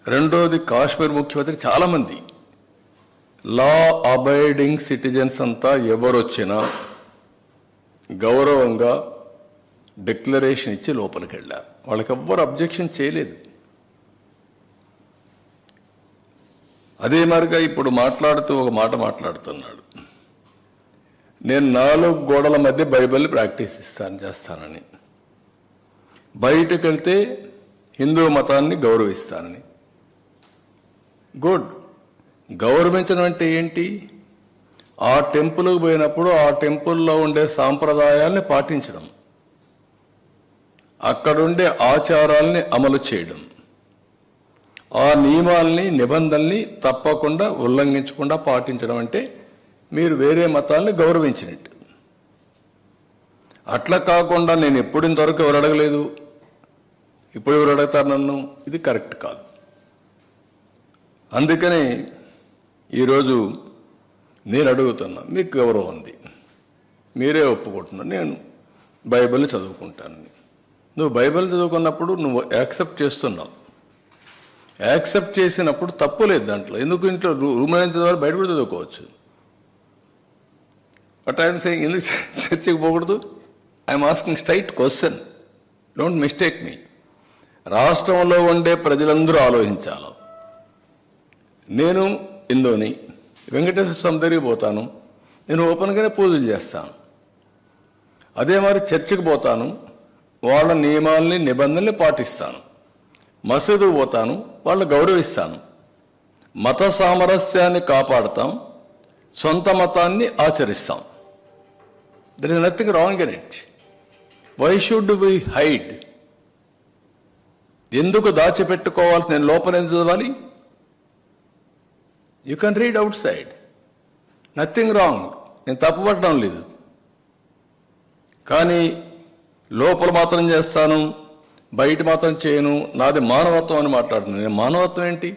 రెండోది, కాశ్మీర్ ముఖ్యమంత్రి చాలామంది లా అబైడింగ్ సిటిజన్స్ అంతా ఎవరొచ్చినా గౌరవంగా డిక్లరేషన్ ఇచ్చి లోపలికి వెళ్ళారు. వాళ్ళకి ఎవ్వరు అబ్జెక్షన్ చేయలేదు. అదే మరిగా ఇప్పుడు మాట్లాడుతూ ఒక మాట మాట్లాడుతున్నాడు, నేను 4 గోడల మధ్య బైబిల్ ప్రాక్టీస్ చేస్తానని, బయటకు వెళ్తే హిందూ మతాన్ని గౌరవిస్తానని. గుడ్. గౌరవించడం అంటే ఏంటి? ఆ టెంపుల్కి పోయినప్పుడు ఆ టెంపుల్లో ఉండే సాంప్రదాయాల్ని పాటించడం, అక్కడుండే ఆచారాల్ని అమలు చేయడం, ఆ నియమాల్ని నిబంధనల్ని తప్పకుండా ఉల్లంఘించకుండా పాటించడం అంటే మీరు వేరే మతాల్ని గౌరవించినట్టు. అట్లా కాకుండా నేను ఎప్పుడు ఇంతవరకు ఎవరు అడగలేదు, ఇప్పుడు ఎవరు అడుగుతారు నన్ను, ఇది కరెక్ట్ కాదు. అందుకని ఈరోజు నేను అడుగుతున్నా, మీకు గౌరవం ఉంది, మీరే ఒప్పుకుంటున్నా నేను బైబిల్ చదువుకుంటానని. నువ్వు బైబిల్ చదువుకున్నప్పుడు నువ్వు యాక్సెప్ట్ చేస్తున్నావు. యాక్సెప్ట్ చేసినప్పుడు తప్పు లేదు దాంట్లో. ఎందుకు ఇంట్లో రూమ్లో చదవాలి, బయట కూడా చదువుకోవచ్చు. బట్ ఐఎమ్ సేయింగ్ ఎందుకు చర్చకి పోకూడదు? I'm asking straight question, don't mistake me. రాష్ట్రంలో ఉండే ప్రజలందరూ ఆలోచించాలి. నేను హిందూని, వెంకటేశ్వర స్వామి దగ్గరికి పోతాను, నేను ఓపెన్గానే పూజలు చేస్తాను. అదే మరి చర్చికి పోతాను, వాళ్ళ నియమాల్ని నిబంధనల్ని పాటిస్తాను. మసీదుకు పోతాను, వాళ్ళు గౌరవిస్తాను. మత సామరస్యాన్ని కాపాడుతాం, సొంత మతాన్ని ఆచరిస్తాం. There is nothing wrong in it. Why should we hide? ఎందుకు దాచిపెట్టుకోవాల్సి? నేను లోపల ఎందుకు చదవాలి? You can read outside, nothing wrong. నేను తప్పుపట్టడం లేదు. కానీ లోపల మాత్రం చేస్తాను, బయట మాత్రం చేయను, నాది మానవత్వం అని మాట్లాడుతున్నాను. నేను మానవత్వం ఏంటి?